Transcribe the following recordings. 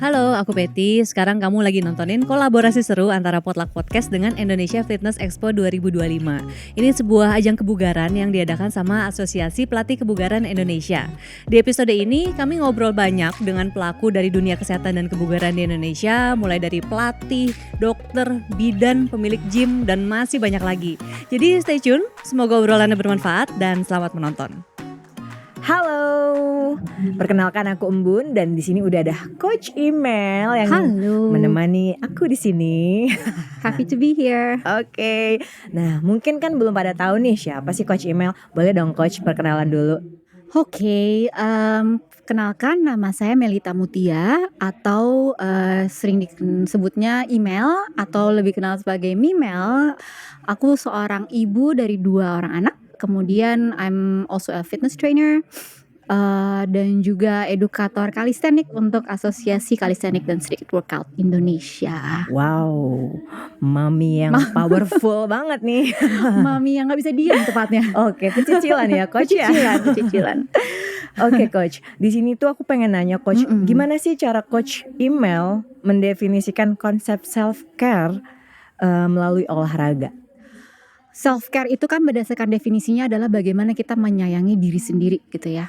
Halo, aku Betty. Sekarang kamu lagi nontonin kolaborasi seru antara Potluck Podcast dengan Indonesia Fitness Expo 2025. Ini sebuah ajang kebugaran yang diadakan sama Asosiasi Pelatih Kebugaran Indonesia. Di episode ini, kami ngobrol banyak dengan pelaku dari dunia kesehatan dan kebugaran di Indonesia, mulai dari pelatih, dokter, bidan, pemilik gym, dan masih banyak lagi. Jadi stay tune, semoga obrolannya bermanfaat dan selamat menonton. Halo, perkenalkan aku Embun dan di sini udah ada Coach Email yang Halo. menemani aku di sini. Happy to be here. Oke. Nah, mungkin kan belum pada tahu nih siapa sih Coach Email. Boleh dong Coach perkenalan dulu. Oke, kenalkan nama saya Melita Mutia atau sering disebutnya Email atau lebih kenal sebagai Mimel. Aku seorang ibu dari 2 orang anak. Kemudian I'm also a fitness trainer dan juga edukator kalistenik untuk Asosiasi Kalistenik dan Street Workout Indonesia. Wow, mami yang powerful banget nih. Mami yang nggak bisa diam tepatnya. Oke, pecicilan ya Coach ya. Pecicilan. Oke Coach, di sini tuh aku pengen nanya Coach, gimana sih cara Coach Email mendefinisikan konsep self care melalui olahraga? Self care itu kan berdasarkan definisinya adalah bagaimana kita menyayangi diri sendiri gitu ya.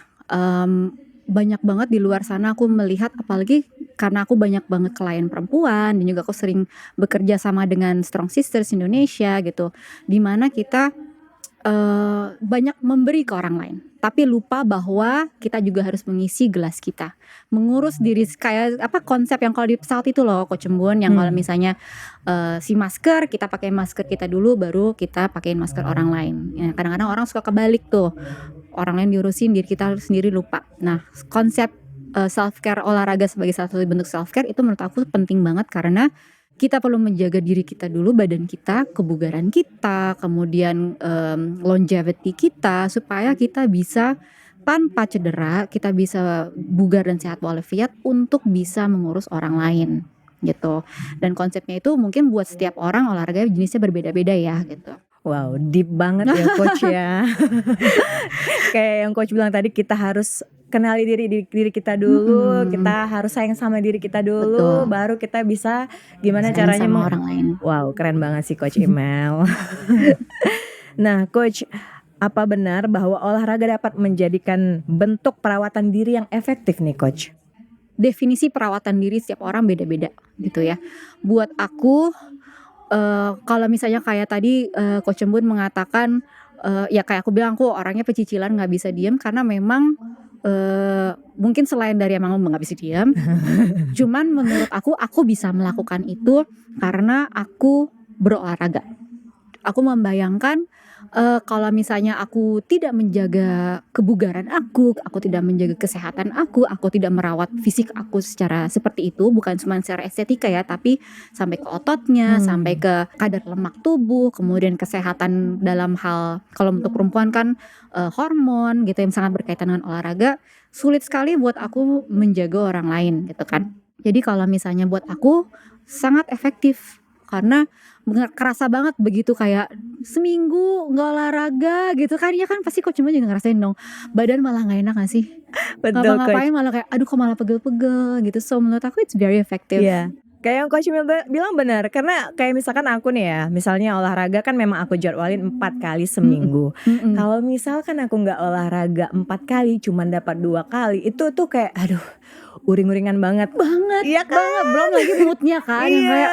Banyak banget di luar sana aku melihat, apalagi karena aku banyak banget klien perempuan dan juga aku sering bekerja sama dengan Strong Sisters Indonesia gitu, dimana kita banyak memberi ke orang lain, tapi lupa bahwa kita juga harus mengisi gelas kita, mengurus diri, kayak apa konsep yang kalau di pesawat itu loh Coach Embun, yang kalau misalnya si masker, kita pakai masker kita dulu baru kita pakein masker orang lain. Ya, kadang-kadang orang suka kebalik tuh, orang lain diurusin, diri kita sendiri lupa. Nah, konsep self care olahraga sebagai salah satu bentuk self care itu menurut aku penting banget, karena kita perlu menjaga diri kita dulu, badan kita, kebugaran kita, kemudian longevity kita, supaya kita bisa tanpa cedera, kita bisa bugar dan sehat walafiat untuk bisa mengurus orang lain gitu. Dan konsepnya itu mungkin buat setiap orang olahraga jenisnya berbeda-beda ya gitu. Wow, deep banget ya Coach ya. Kayak yang Coach bilang tadi, kita harus kenali diri kita dulu, kita harus sayang sama diri kita dulu. Betul. Baru kita bisa gimana sayang caranya sama orang lain. Wow, keren banget sih Coach Email. Nah Coach, apa benar bahwa olahraga dapat menjadikan bentuk perawatan diri yang efektif nih Coach? Definisi perawatan diri setiap orang beda-beda gitu ya. Buat aku, kalau misalnya kayak tadi Coach Embun mengatakan, ya kayak aku bilang, aku orangnya pecicilan, gak bisa diem, karena memang mungkin selain dari emang gak bisa diem, cuman menurut aku bisa melakukan itu karena aku berolahraga. Aku membayangkan kalau misalnya aku tidak menjaga kebugaran aku tidak menjaga kesehatan aku tidak merawat fisik aku secara seperti itu, bukan cuma secara estetika ya, tapi sampai ke ototnya, sampai ke kadar lemak tubuh, kemudian kesehatan dalam hal, kalau untuk perempuan kan hormon gitu yang sangat berkaitan dengan olahraga, sulit sekali buat aku menjaga orang lain gitu kan. Jadi kalau misalnya buat aku sangat efektif, karena kerasa banget begitu kayak seminggu nggak olahraga gitu kan, ya kan pasti Coach Embun juga ngerasain dong, badan malah nggak enak nggak sih? Betul, ngapa-ngapain malah kayak aduh kok malah pegel-pegel gitu. So menurut aku it's very effective. Iya. Kayak yang Coach Email bilang benar, karena kayak misalkan aku nih ya, misalnya olahraga kan memang aku jadwalin 4 kali seminggu. Kalau misalkan aku nggak olahraga 4 kali, cuman dapat 2 kali, itu tuh kayak aduh, uring-uringan banget. Iya kan? Banget, belum lagi moodnya kan yang kayak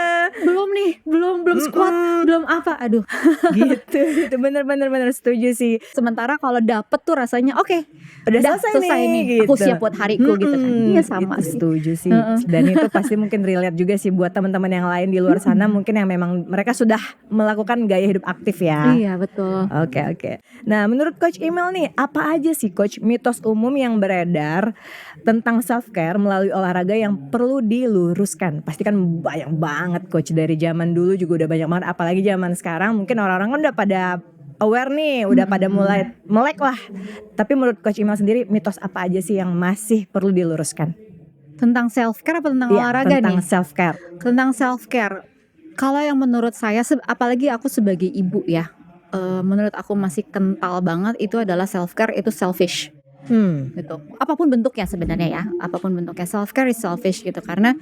belum squat, belum apa, aduh. gitu bener setuju sih. Sementara kalau dapet tuh rasanya oke, udah selesai nih gitu. Aku gitu. siap buat hariku gitu kan. Iya sama gitu, sih. setuju sih. Dan itu pasti mungkin relate juga sih buat teman-teman yang lain di luar sana, mungkin yang memang mereka sudah melakukan gaya hidup aktif ya. Iya betul. Oke. Nah menurut Coach Email nih, apa aja sih Coach mitos umum yang beredar tentang self care melalui olahraga yang perlu diluruskan? Pasti kan banyak banget Coach, dari zaman dulu juga udah banyak banget, apalagi zaman sekarang mungkin orang-orang kan udah pada aware nih, udah pada mulai melek lah. Tapi menurut Coach Email sendiri, mitos apa aja sih yang masih perlu diluruskan? Tentang self care apa tentang olahraga tentang nih? self care. Tentang self care. Kalau yang menurut saya, apalagi aku sebagai ibu ya, menurut aku masih kental banget itu adalah self care itu selfish. gitu. Apapun bentuknya sebenarnya ya, apapun bentuknya, self care is selfish gitu, karena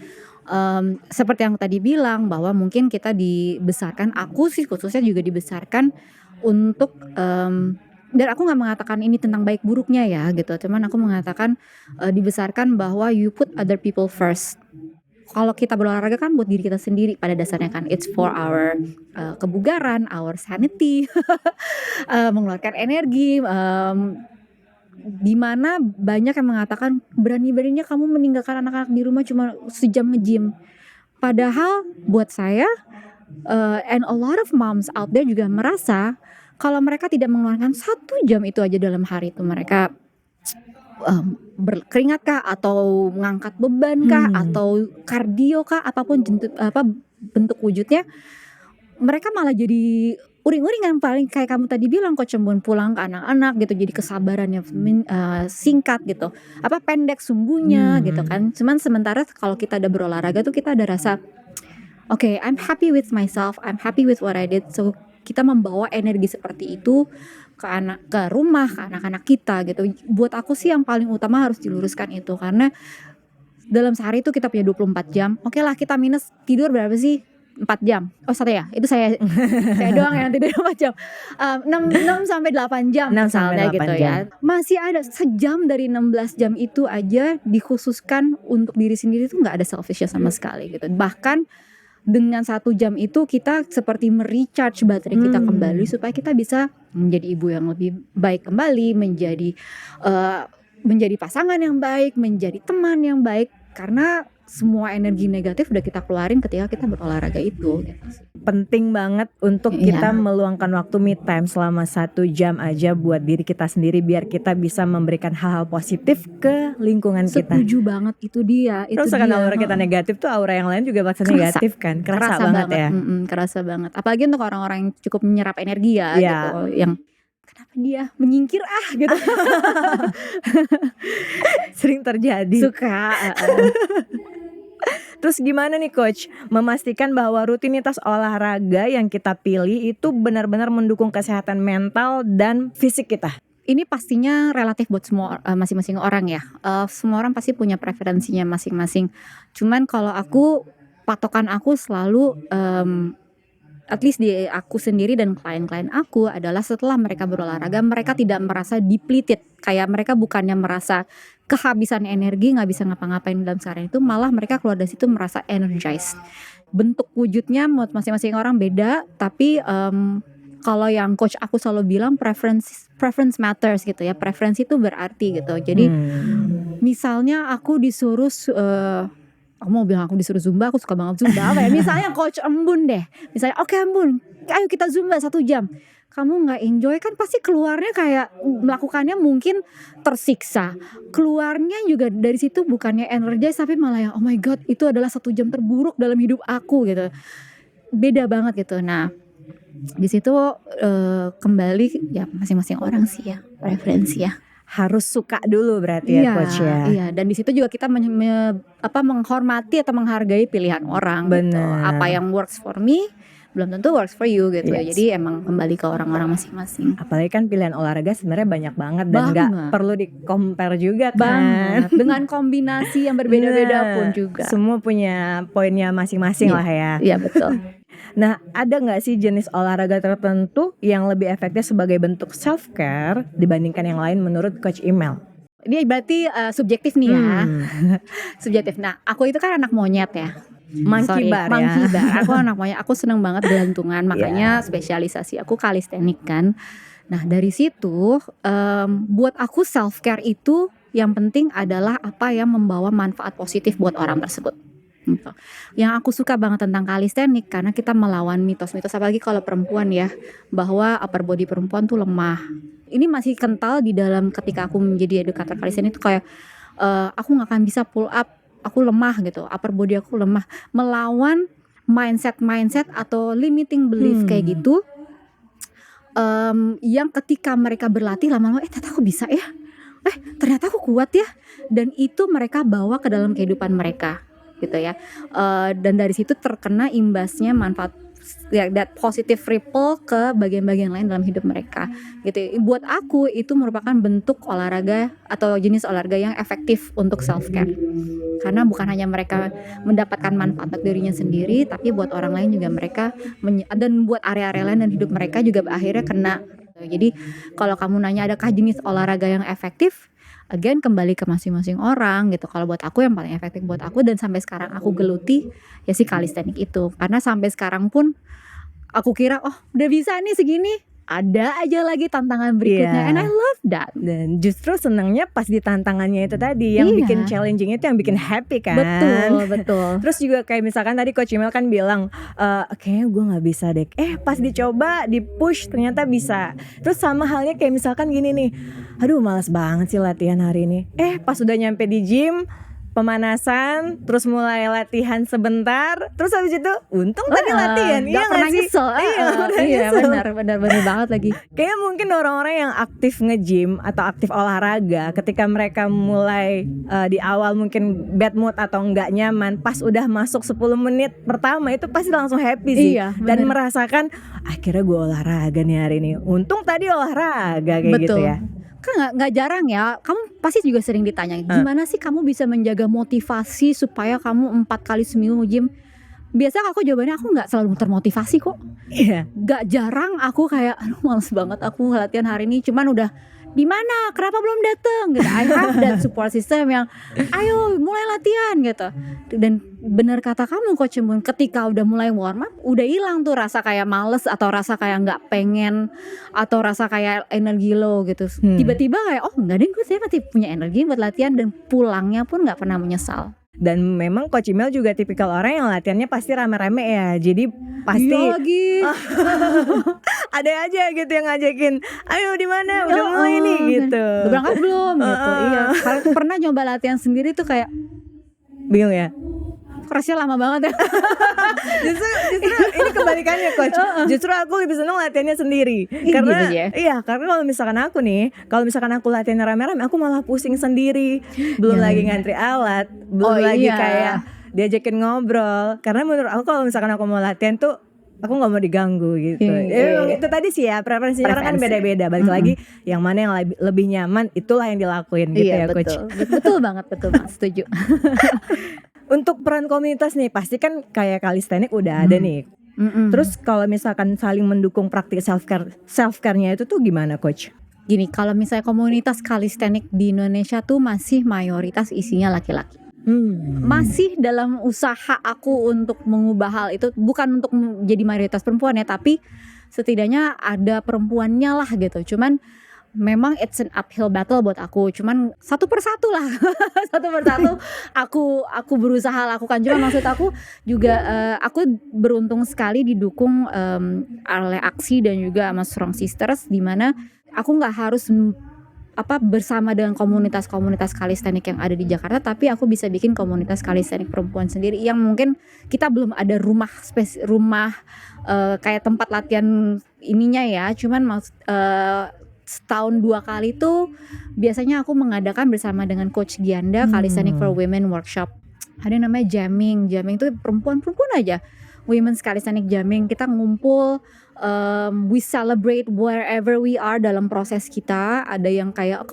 seperti yang tadi bilang bahwa mungkin kita dibesarkan, aku sih khususnya juga dibesarkan untuk dan aku nggak mengatakan ini tentang baik buruknya ya gitu, cuman aku mengatakan dibesarkan bahwa you put other people first. Kalau kita berolahraga kan buat diri kita sendiri pada dasarnya kan, it's for our kebugaran, our sanity, mengeluarkan energi. Dimana banyak yang mengatakan berani-beraninya kamu meninggalkan anak-anak di rumah cuma sejam nge-gym. Padahal buat saya and a lot of moms out there juga merasa kalau mereka tidak mengeluarkan 1 jam itu aja dalam hari itu, mereka berkeringat kah atau mengangkat beban kah atau kardio kah, apapun bentuk wujudnya, mereka malah jadi uring-uringan. Paling kayak kamu tadi bilang Coach Embun, pulang ke anak-anak gitu, jadi kesabarannya singkat gitu, pendek sumbunya gitu kan. Cuman sementara kalau kita ada berolahraga tuh kita ada rasa okay, I'm happy with myself, I'm happy with what I did. So kita membawa energi seperti itu ke rumah, ke anak-anak kita gitu. Buat aku sih yang paling utama harus diluruskan itu, karena dalam sehari itu kita punya 24 jam. Oke lah, kita minus tidur berapa sih? 4 jam. Oh, 1 ya? Itu saya doang yang tidur 4 jam. 6 sampai 8 jam 6 sampai misalnya 8 gitu jam. ya. Masih ada sejam dari 16 jam itu aja dikhususkan untuk diri sendiri, tuh enggak ada selfishnya sama sekali gitu. Bahkan dengan 1 jam itu kita seperti merecharge baterai kita kembali supaya kita bisa menjadi ibu yang lebih baik kembali, menjadi pasangan yang baik, menjadi teman yang baik, karena semua energi negatif udah kita keluarin ketika kita berolahraga itu gitu. Penting banget untuk kita meluangkan waktu me time selama 1 jam aja buat diri kita sendiri, biar kita bisa memberikan hal-hal positif ke lingkungan kita. Setuju banget, itu dia. Terus kan aura kita negatif tuh aura yang lain juga pasti negatif kan. Kerasa banget ya. Kerasa banget. Apalagi untuk orang-orang yang cukup menyerap energi ya gitu, yang kenapa dia menyingkir gitu. Sering terjadi. Suka. Terus gimana nih Coach memastikan bahwa rutinitas olahraga yang kita pilih itu benar-benar mendukung kesehatan mental dan fisik kita? Ini pastinya relatif buat semua masing-masing orang ya. Semua orang pasti punya preferensinya masing-masing. Cuman kalau aku, patokan aku selalu at least di aku sendiri dan klien-klien aku adalah setelah mereka berolahraga, mereka tidak merasa depleted. Kayak mereka bukannya merasa kehabisan energi, gak bisa ngapa-ngapain dalam seharian itu, malah mereka keluar dari situ merasa energized. Bentuk wujudnya menurut masing-masing orang beda, tapi kalau yang coach aku selalu bilang preference matters gitu ya. Preferensi itu berarti gitu. Jadi misalnya aku disuruh aku mau bilang aku disuruh Zumba, aku suka banget Zumba apa ya. Misalnya Coach Embun deh, misalnya oke Embun, ayo kita Zumba 1 jam. Kamu gak enjoy kan pasti keluarnya kayak melakukannya mungkin tersiksa. Keluarnya juga dari situ bukannya energize, tapi malah yang oh my god itu adalah 1 jam terburuk dalam hidup aku gitu. Beda banget gitu. Nah di situ kembali ya masing-masing orang sih ya, preferensi ya. Harus suka dulu berarti ya Coach ya. Iya, dan di situ juga kita menghormati atau menghargai pilihan orang. Bener. Gitu. Apa yang works for me belum tentu works for you gitu. Yes. Jadi emang kembali ke orang-orang masing-masing. Apalagi kan pilihan olahraga sebenarnya banyak banget dan nggak perlu di-compare juga kan. Banget. Dengan kombinasi yang berbeda-beda pun juga. Semua punya poinnya masing-masing lah ya. Iya betul. Nah, ada nggak sih jenis olahraga tertentu yang lebih efektif sebagai bentuk self care dibandingkan yang lain menurut Coach Imel? Ini berarti subjektif nih ya. Subjektif. Nah, aku itu kan anak monyet ya. Monkey bar. Aku anak monyet. Aku seneng banget gelantungan. Makanya spesialisasi aku kalistenik kan. Nah dari situ buat aku self care itu yang penting adalah apa yang membawa manfaat positif buat orang tersebut. Gitu. Yang aku suka banget tentang kalistenik karena kita melawan mitos-mitos, apalagi kalau perempuan ya, bahwa upper body perempuan tuh lemah. Ini masih kental di dalam ketika aku menjadi edukator kalistenik itu kayak aku nggak akan bisa pull up, aku lemah gitu, upper body aku lemah. Melawan mindset atau limiting belief kayak gitu, yang ketika mereka berlatih lama-lama ternyata aku bisa ya, ternyata aku kuat ya, dan itu mereka bawa ke dalam kehidupan mereka gitu ya. Dan dari situ terkena imbasnya manfaat ya that positive ripple ke bagian-bagian lain dalam hidup mereka gitu. Buat aku itu merupakan bentuk olahraga atau jenis olahraga yang efektif untuk self care, karena bukan hanya mereka mendapatkan manfaat untuk dirinya sendiri, tapi buat orang lain juga mereka dan buat area-area lain dan hidup mereka juga akhirnya kena. Jadi kalau kamu nanya adakah jenis olahraga yang efektif, again kembali ke masing-masing orang gitu. Kalau buat aku yang paling efektif buat aku dan sampai sekarang aku geluti ya si calisthenics itu, karena sampai sekarang pun aku kira oh udah bisa nih segini, ada aja lagi tantangan berikutnya, and I love that. Dan justru senangnya pas di tantangannya itu tadi yang bikin challenging itu yang bikin happy kan. Betul. Terus juga kayak misalkan tadi Coach Imel kan bilang kayaknya gue gak bisa deh, pas dicoba di push ternyata bisa. Terus sama halnya kayak misalkan gini nih, aduh malas banget sih latihan hari ini, pas udah nyampe di gym pemanasan, terus mulai latihan sebentar, terus habis itu untung tadi latihan, iya gak pernah sih? Nyesel. Iya benar banget lagi. Kayaknya mungkin orang-orang yang aktif nge-gym atau aktif olahraga, ketika mereka mulai di awal mungkin bad mood atau nggak nyaman, pas udah masuk 10 menit pertama itu pasti langsung happy sih. Iya, dan merasakan akhirnya gue olahraga nih hari ini, untung tadi olahraga kayak gitu ya. Kan nggak jarang ya, kamu pasti juga sering ditanya gimana sih kamu bisa menjaga motivasi supaya kamu 4 kali seminggu gym. Biasa aku jawabannya aku nggak selalu termotivasi kok. Nggak jarang aku kayak aduh males banget aku latihan hari ini, cuman udah di mana, kenapa belum dateng gitu. I have that support system yang ayo mulai latihan gitu. Dan benar kata kamu Coach Moon, ketika udah mulai warm up udah hilang tuh rasa kayak males atau rasa kayak nggak pengen atau rasa kayak energi low gitu. Tiba-tiba kayak oh enggak deh, saya masih punya energi buat latihan, dan pulangnya pun nggak pernah menyesal. Dan memang Coach Imel juga tipikal orang yang latihannya pasti rame-rame ya. Jadi pasti lagi ada aja gitu yang ngajakin, ayo di mana udah mulai nih gitu. Udah berangkat belum gitu. Iya. Pernah nyoba latihan sendiri tuh kayak bingung ya. Kerasnya lama banget ya. Justru ini kebalikannya Coach. Justru aku lebih senang latihannya sendiri. Karena gitu ya? Iya, karena kalau misalkan aku latihan rame-rame, aku malah pusing sendiri. Belum lagi ngantri alat, belum lagi kayak diajakin ngobrol. Karena menurut aku kalau misalkan aku mau latihan tuh aku nggak mau diganggu gitu. Itu tadi sih ya, preferensinya orang kan beda-beda. Balik lagi yang mana yang lebih nyaman itulah yang dilakuin gitu ya Coach. Betul banget, setuju. Untuk peran komunitas nih, pasti kan kayak calisthenics udah ada nih. Terus kalau misalkan saling mendukung praktik self-care-nya itu tuh gimana Coach? Gini, kalau misalnya komunitas calisthenics di Indonesia tuh masih mayoritas isinya laki-laki. Masih dalam usaha aku untuk mengubah hal itu, bukan untuk menjadi mayoritas perempuan ya, tapi setidaknya ada perempuannya lah gitu. Cuman memang it's an uphill battle buat aku, cuman satu persatu lah aku berusaha lakukan. Cuma maksud aku juga aku beruntung sekali didukung oleh Aksi dan juga sama Strong Sisters, di mana aku nggak harus bersama dengan komunitas-komunitas calisthenics yang ada di Jakarta, tapi aku bisa bikin komunitas calisthenics perempuan sendiri yang mungkin kita belum ada rumah kayak tempat latihan ininya ya, cuman setahun 2 kali tuh biasanya aku mengadakan bersama dengan Coach Gianda Calisthenics for Women workshop. Ada namanya jamming tuh perempuan aja, Women's Calisthenics Jamming. Kita ngumpul, we celebrate wherever we are dalam proses kita. Ada yang kayak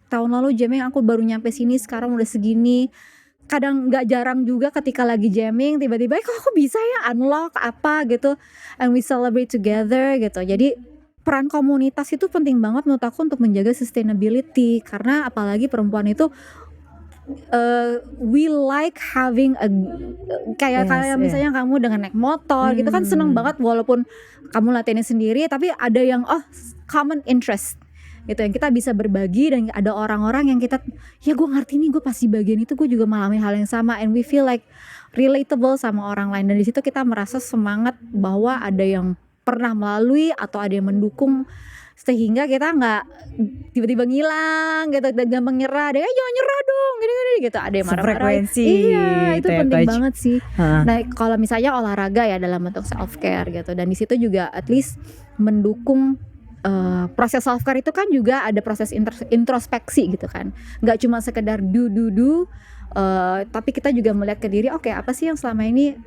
tahun lalu jamming aku baru nyampe sini, sekarang udah segini. Kadang gak jarang juga ketika lagi jamming tiba-tiba kok aku bisa ya unlock apa gitu, and we celebrate together gitu. Jadi peran komunitas itu penting banget menurut aku untuk menjaga sustainability, karena apalagi perempuan itu we like having kayak misalnya kamu dengan naik motor gitu kan seneng banget, walaupun kamu latihannya sendiri tapi ada yang common interest gitu yang kita bisa berbagi, dan ada orang-orang yang kita ya gue ngerti nih, gue pasti bagian itu gue juga mengalami hal yang sama, and we feel like relatable sama orang lain, dan di situ kita merasa semangat bahwa ada yang pernah melalui atau ada yang mendukung, sehingga kita nggak tiba-tiba ngilang gitu dan gampang nyerah. Jangan nyerah dong gini gitu, ada yang marah-marah. Iya, itu penting banget sih. Nah kalau misalnya olahraga ya dalam bentuk self care gitu, dan di situ juga at least mendukung proses self care itu kan juga ada proses introspeksi gitu kan, nggak cuma sekedar do tapi kita juga melihat ke diri, oke, apa sih yang selama ini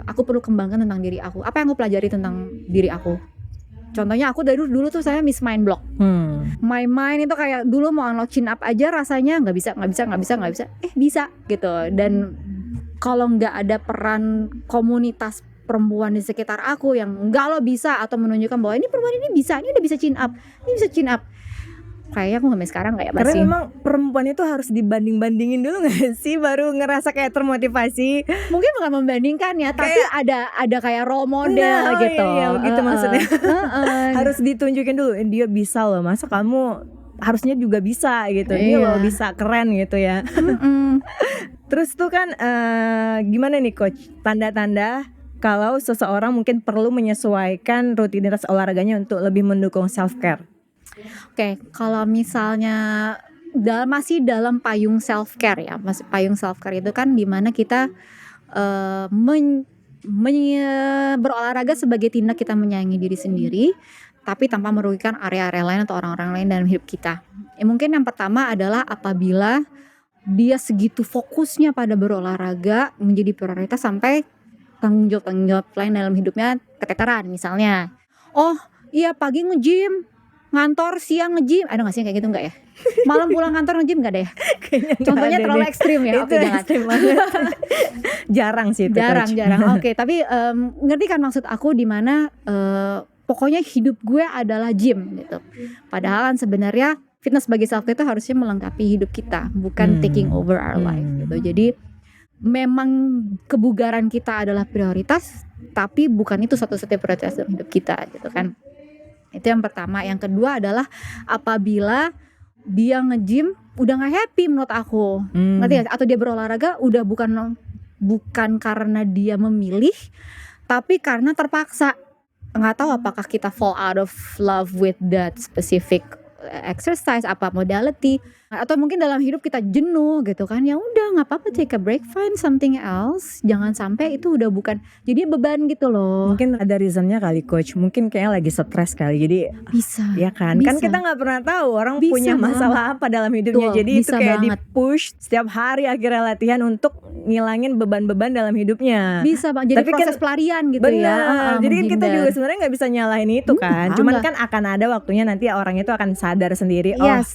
aku perlu kembangkan tentang diri aku. Apa yang aku pelajari tentang diri aku? Contohnya aku dari dulu tuh saya miss mind block. My mind itu kayak dulu mau unlock chin up aja rasanya nggak bisa. Bisa gitu. Dan kalau nggak ada peran komunitas perempuan di sekitar aku yang enggak lo bisa atau menunjukkan bahwa ini perempuan ini udah bisa chin up, kayaknya aku sampai sekarang kayak Karena masih. memang perempuan itu harus dibanding-bandingin dulu gak sih baru ngerasa kayak termotivasi. Mungkin bukan membandingkan ya, tapi ada kayak role model Nah, gitu. iya, gitu maksudnya. Heeh. Harus ditunjukin dulu dia bisa loh, masa kamu harusnya juga bisa gitu. Dia Iya. loh bisa, keren gitu ya. Terus tuh kan gimana nih coach, tanda-tanda kalau seseorang mungkin perlu menyesuaikan rutinitas olahraganya untuk lebih mendukung self care? Oke, kalau misalnya masih dalam payung self care ya, masih payung self care itu kan dimana kita berolahraga sebagai tindak kita menyayangi diri sendiri, tapi tanpa merugikan area-area lain atau orang-orang lain dalam hidup kita. Mungkin yang pertama adalah apabila dia segitu fokusnya pada berolahraga menjadi prioritas sampai tanggung jawab lain dalam hidupnya keteteran. Misalnya, oh iya pagi nge-gym, ngantor siang nge-gym, ada gak sih kayak gitu nggak ya? Malam pulang kantor nge-gym nggak ada ya? Contohnya terlalu ekstrim ya. Oke, jangan. Ekstrim banget. Jarang sih itu coach. Jarang. Oke, tapi ngerti kan maksud aku di mana pokoknya hidup gue adalah gym gitu. Padahal kan sebenarnya fitness sebagai self care itu harusnya melengkapi hidup kita, bukan taking over our life gitu. Jadi memang kebugaran kita adalah prioritas, tapi bukan itu satu-satunya prioritas dalam hidup kita gitu kan. Itu yang pertama. Yang kedua adalah apabila dia nge-gym udah gak happy menurut aku, ngerti gak? Atau dia berolahraga udah bukan karena dia memilih, tapi karena terpaksa. Nggak tahu apakah kita fall out of love with that specific exercise, apa modality, atau mungkin dalam hidup kita jenuh gitu kan, ya udah nggak apa-apa, take a break, find something else, jangan sampai itu udah bukan jadi beban gitu loh. Mungkin ada reasonnya kali coach, mungkin kayaknya lagi stres kali, jadi Bisa ya kan, bisa. kan kita nggak pernah tahu orang Bisa punya masalah apa dalam hidupnya. Betul, Jadi itu bisa kayak banget. di-push setiap hari akhirnya latihan untuk ngilangin beban-beban dalam hidupnya. Bisa bang, jadi Tapi proses kan- pelarian gitu Bener, ya. jadi kan kita menghindar. juga sebenarnya nggak bisa nyalahin itu kan. Cuman kan akan ada waktunya nanti orang itu akan sadar sendiri, oh Yes.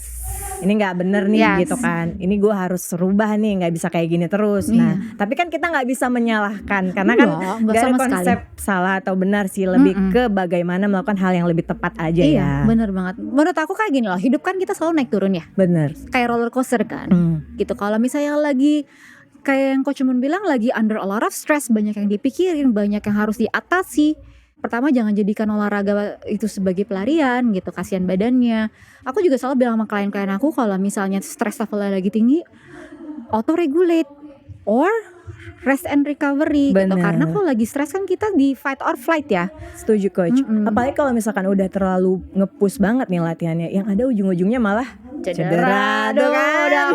ini nggak bener nih Yes. gitu kan. Ini gue harus rubah nih, nggak bisa kayak gini terus. Nah, tapi kan kita nggak bisa menyalahkan karena kan Enggak nggak ada sama konsep salah atau benar sih, lebih ke bagaimana melakukan hal yang lebih tepat aja Iya, ya. bener banget. Menurut aku kayak gini loh, hidup kan kita selalu naik turun ya, Bener. kayak roller coaster kan. Gitu. Kalau misalnya lagi kayak yang Coach Mun bilang, lagi under a lot of stress, banyak yang dipikirin, banyak yang harus diatasi. Pertama, jangan jadikan olahraga itu sebagai pelarian gitu, kasihan badannya. Aku juga selalu bilang sama klien-klien aku, kalau misalnya stress levelnya lagi tinggi, auto regulate or rest and recovery gitu. Bener. Karena kalau lagi stress kan kita di fight or flight ya. Setuju coach. Apalagi kalau misalkan udah terlalu nge-push banget nih latihannya, yang ada ujung-ujungnya malah cedera Aduh, tuh kan. udah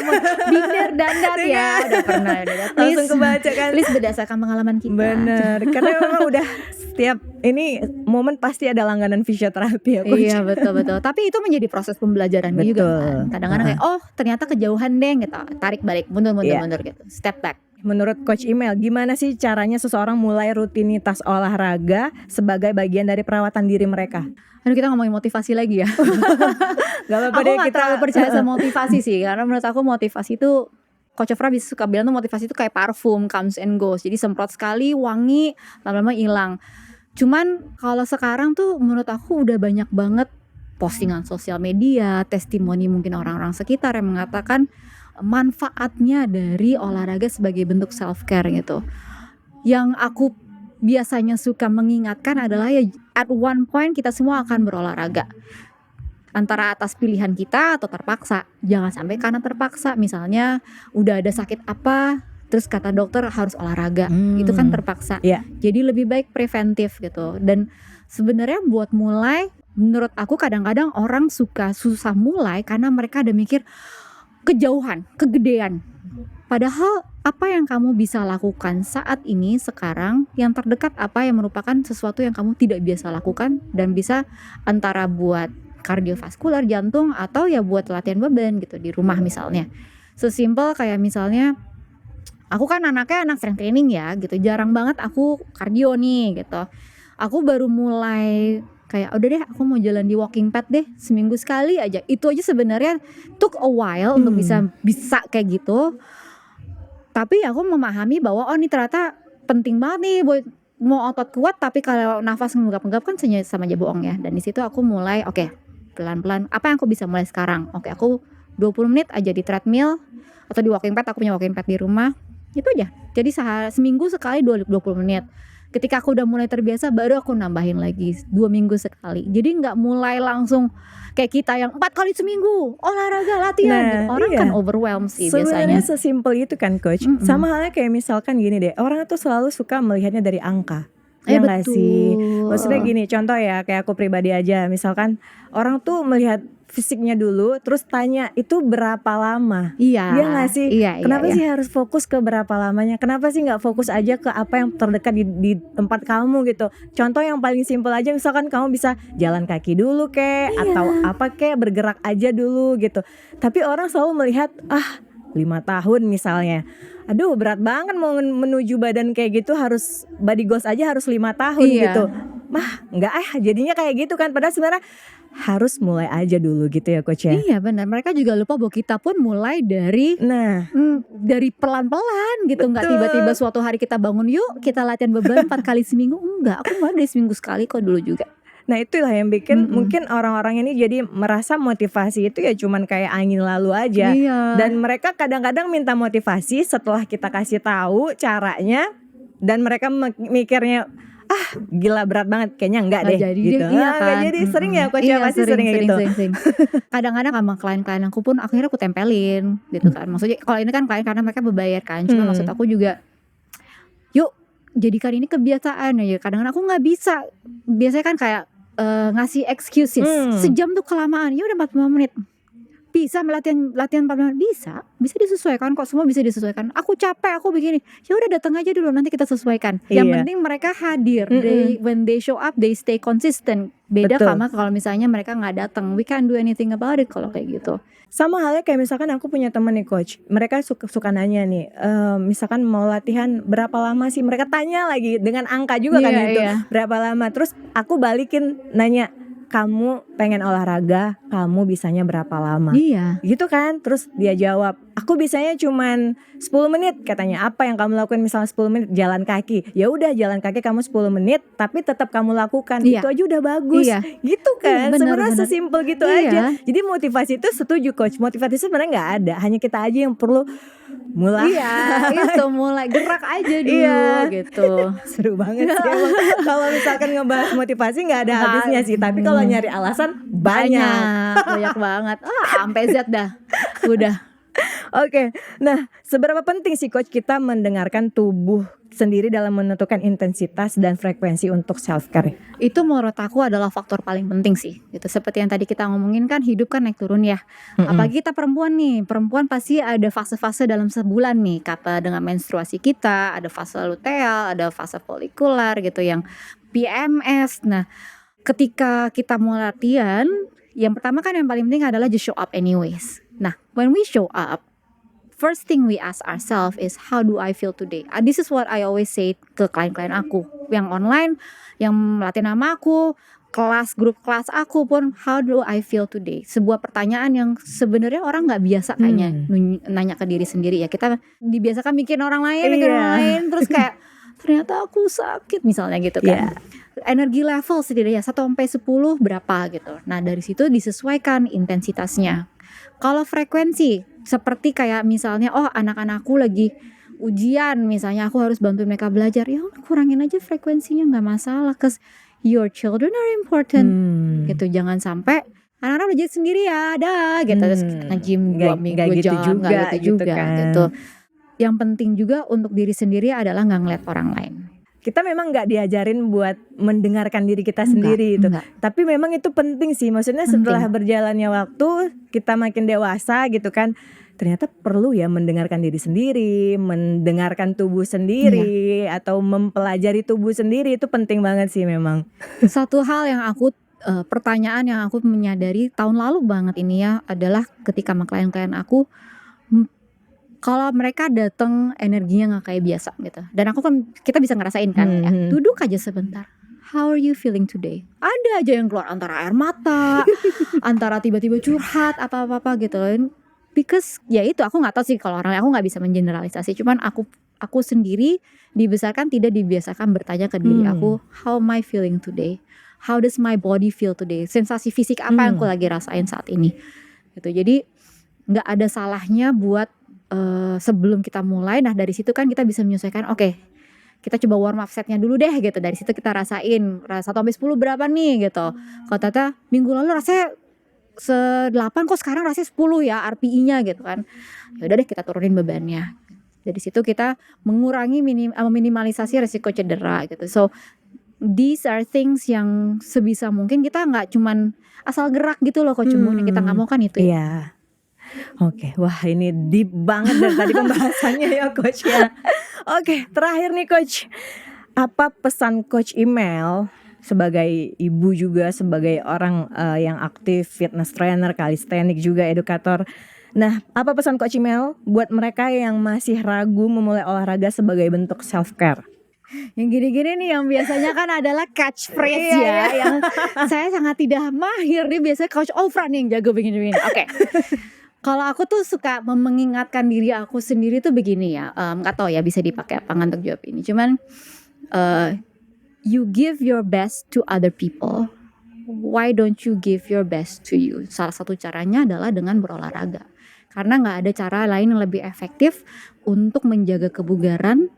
binder dandat Tuh ya, kan. udah pernah udah. Langsung kebaca kan. Please berdasarkan pengalaman kita. Bener, karena memang udah setiap ini momen pasti ada langganan fisioterapi ya coach. Iya betul. Tapi itu menjadi proses pembelajaran juga Betul. kan. Kadang-kadang kayak ternyata kejauhan deh gitu. Tarik balik, mundur Iya. gitu. Step back. Menurut Coach Email, gimana sih caranya seseorang mulai rutinitas olahraga sebagai bagian dari perawatan diri mereka? Aduh, kita ngomongin motivasi lagi ya. Gak apa-apa Aku deh gak kita terlalu percaya sama motivasi sih. Karena menurut aku motivasi itu, Coach Ofra bisa suka bilang tuh motivasi itu kayak parfum, comes and goes. Jadi semprot sekali, wangi, lama-lama hilang. Cuman kalau sekarang tuh menurut aku udah banyak banget postingan sosial media, testimoni mungkin orang-orang sekitar yang mengatakan manfaatnya dari olahraga sebagai bentuk self care gitu. Yang aku biasanya suka mengingatkan adalah ya, at one point kita semua akan berolahraga, antara atas pilihan kita atau terpaksa. Jangan sampai karena terpaksa, misalnya udah ada sakit apa terus kata dokter harus olahraga, itu kan terpaksa. Iya. Jadi lebih baik preventif gitu. Dan sebenarnya buat mulai, menurut aku kadang-kadang orang susah mulai karena mereka ada mikir kejauhan, kegedean. Padahal apa yang kamu bisa lakukan saat ini, sekarang, yang terdekat apa yang merupakan sesuatu yang kamu tidak biasa lakukan dan bisa antara buat kardiovaskular, jantung, atau ya buat latihan beban gitu di rumah misalnya. Sesimpel kayak misalnya Aku kan anaknya anak strength training ya gitu, jarang banget aku kardio nih gitu. Aku baru mulai kayak udah deh aku mau jalan di walking pad deh seminggu sekali aja. Itu aja sebenarnya took a while untuk bisa kayak gitu. Tapi aku memahami bahwa oh ini ternyata penting banget nih buat mau otot kuat, tapi kalau nafas menggap-menggap kan sama aja bohong ya. Dan di situ aku mulai oke, pelan-pelan apa yang aku bisa mulai sekarang. Oke, aku 20 menit aja di treadmill atau di walking pad, aku punya walking pad di rumah. Itu aja. Jadi seminggu sekali 20 menit. Ketika aku udah mulai terbiasa baru aku nambahin lagi 2 minggu sekali. Jadi nggak mulai langsung kayak kita yang 4 kali seminggu olahraga latihan gitu. Orang kan overwhelmed sih Sebenarnya biasanya. sesimpel itu kan coach. Sama halnya kayak misalkan gini deh, orang tuh selalu suka melihatnya dari angka. Ya nggak betul. sih? Maksudnya gini, contoh ya kayak aku pribadi aja, misalkan orang tuh melihat fisiknya dulu, terus tanya itu berapa lama? Iya. Iya nggak sih? Iya, Kenapa iya. sih harus fokus ke berapa lamanya? Kenapa sih nggak fokus aja ke apa yang terdekat di tempat kamu gitu? Contoh yang paling simpel aja, misalkan kamu bisa jalan kaki dulu kek, atau apa kek, bergerak aja dulu gitu. Tapi orang selalu melihat 5 tahun misalnya. Aduh berat banget mau menuju badan kayak gitu, harus body goals aja harus 5 tahun gitu. Enggak jadinya kayak gitu kan. Padahal sebenarnya harus mulai aja dulu gitu ya coach ya. Iya benar, mereka juga lupa bahwa kita pun mulai dari dari pelan-pelan gitu. Nggak tiba-tiba suatu hari kita bangun yuk kita latihan beban 4 kali seminggu. Enggak, aku mulai dari seminggu sekali kok dulu juga. Nah itulah yang bikin mungkin orang-orang ini jadi merasa motivasi itu ya cuman kayak angin lalu aja. Iya. Dan mereka kadang-kadang minta motivasi setelah kita kasih tahu caranya, dan mereka mikirnya gila berat banget, kayaknya enggak deh jadi gitu. deh, iya kan? Enggak jadi, sering ya coach ya, pasti sering kayak gitu. Sering. Kadang-kadang sama klien-klien aku pun akhirnya aku tempelin gitu kan. Maksudnya kalau ini kan klien karena mereka berbayar kan. Cuma maksud aku juga yuk jadikan ini kebiasaan ya. Kadang-kadang aku nggak bisa. Biasanya kan kayak ngasih excuses. Sejam tuh kelamaan. Ya udah 45 menit. Bisa latihan 45 menit, bisa disesuaikan kok, semua bisa disesuaikan. Aku capek, aku begini. Ya udah datang aja dulu, nanti kita sesuaikan. Yang penting mereka hadir. When they show up, they stay consistent. Beda sama kalau misalnya mereka nggak datang. We can't do anything about it kalau kayak gitu. Sama halnya kayak misalkan aku punya temen nih coach, mereka suka nanya nih, misalkan mau latihan berapa lama sih, mereka tanya lagi dengan angka juga kan gitu, berapa lama, terus aku balikin nanya, kamu pengen olahraga, kamu bisanya berapa lama? Iya. Gitu kan, terus dia jawab, aku bisanya cuman 10 menit katanya. Apa yang kamu lakukan misalnya 10 menit jalan kaki? Ya udah jalan kaki kamu 10 menit tapi tetap kamu lakukan. Itu aja udah bagus. Gitu kan. Sebenarnya sesimpel gitu aja. Jadi motivasi itu setuju coach. Motivasi sebenarnya enggak ada, hanya kita aja yang perlu mulai. Itu mulai gerak aja dulu gitu. Seru banget sih emang. Kalau misalkan ngebahas motivasi enggak ada habisnya sih, tapi kalau nyari alasan banyak banget. Sampai Z dah. Udah. Oke, nah seberapa penting sih coach kita mendengarkan tubuh sendiri dalam menentukan intensitas dan frekuensi untuk self care? Itu menurut aku adalah faktor paling penting sih. Gitu. Seperti yang tadi kita ngomongin kan hidup kan naik turun ya. Apalagi kita perempuan nih, perempuan pasti ada fase-fase dalam sebulan nih. Kata dengan menstruasi kita, ada fase luteal, ada fase folikular gitu yang PMS. Nah, ketika kita mau latihan, yang pertama kan yang paling penting adalah just show up anyways. Nah, when we show up, first thing we ask ourselves is how do I feel today? This is what I always say ke klien-klien aku yang online, yang latihan sama aku, grup kelas aku pun, how do I feel today? Sebuah pertanyaan yang sebenarnya orang nggak biasa kayaknya nanya ke diri sendiri ya. Kita dibiasakan mikirin orang lain, terus kayak ternyata aku sakit misalnya gitu kan. Energi level setidaknya 1-10 berapa gitu. Nah dari situ disesuaikan intensitasnya. Kalau frekuensi seperti kayak misalnya anak-anakku lagi ujian misalnya, aku harus bantu mereka belajar, ya kurangin aja frekuensinya, nggak masalah, cause your children are important gitu. Jangan sampai anak-anak belajar sendiri ya gitu, terus nge-gym 2 minggu gitu jam juga, gitu kan. gitu. Yang penting juga untuk diri sendiri adalah nggak ngeliat orang lain. Kita memang nggak diajarin buat mendengarkan diri kita sendiri itu, tapi memang itu penting sih. Maksudnya setelah berjalannya waktu, kita makin dewasa gitu kan, ternyata perlu ya mendengarkan diri sendiri, mendengarkan tubuh sendiri, atau mempelajari tubuh sendiri, itu penting banget sih memang. Satu hal yang aku pertanyaan yang aku menyadari tahun lalu banget ini ya adalah ketika sama klien-klien aku, kalau mereka datang energinya nggak kayak biasa gitu. Dan aku kan kita bisa ngerasain kan ya. Duduk aja sebentar. How are you feeling today? Ada aja yang keluar antara air mata, antara tiba-tiba curhat apa-apa gitu. Because ya itu aku nggak tahu sih kalau orang, aku nggak bisa mengeneralisasi. Cuman aku sendiri dibesarkan tidak dibiasakan bertanya ke diri aku, how am I feeling today? How does my body feel today? Sensasi fisik apa yang aku lagi rasain saat ini? Gitu. Jadi nggak ada salahnya buat sebelum kita mulai. Nah dari situ kan kita bisa menyesuaikan. Oke, kita coba warm up setnya dulu deh gitu. Dari situ kita rasain 1 sampai 10 berapa nih gitu. Kalau Tata minggu lalu rasanya 8 kok sekarang rasanya 10 ya RPI-nya gitu kan. Ya udah deh kita turunin bebannya. Dari situ kita mengurangi meminimalisasi resiko cedera gitu. So these are things yang sebisa mungkin kita nggak cuman asal gerak gitu loh Coach Mun, yang kita nggak mau kan itu. Iya. Oke, wah ini deep banget dari tadi pembahasannya ya Coach ya. Oke, terakhir nih Coach, apa pesan Coach Email sebagai ibu juga, sebagai orang yang aktif fitness trainer, kalistenik juga, edukator. Nah, apa pesan Coach Email buat mereka yang masih ragu memulai olahraga sebagai bentuk self care? Yang gini-gini nih yang biasanya kan adalah catchphrase ya, yang saya sangat tidak mahir nih, biasanya Coach Ofran yang jago begini-begini. Oke. Kalau aku tuh suka mengingatkan diri aku sendiri tuh begini ya, nggak tahu ya bisa dipakai apa untuk jawab ini. Cuman you give your best to other people, why don't you give your best to you? Salah satu caranya adalah dengan berolahraga. Karena nggak ada cara lain yang lebih efektif untuk menjaga kebugaran,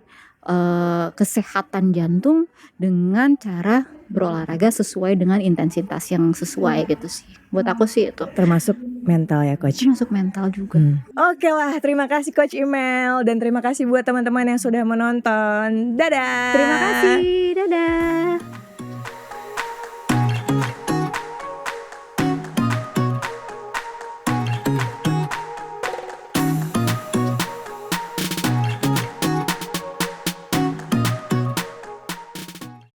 kesehatan jantung dengan cara berolahraga sesuai dengan intensitas yang sesuai gitu sih. Buat aku sih itu. Termasuk mental ya Coach. Masuk mental juga. Oke lah, terima kasih Coach Email dan terima kasih buat teman-teman yang sudah menonton. Dadah. Terima kasih. Dadah.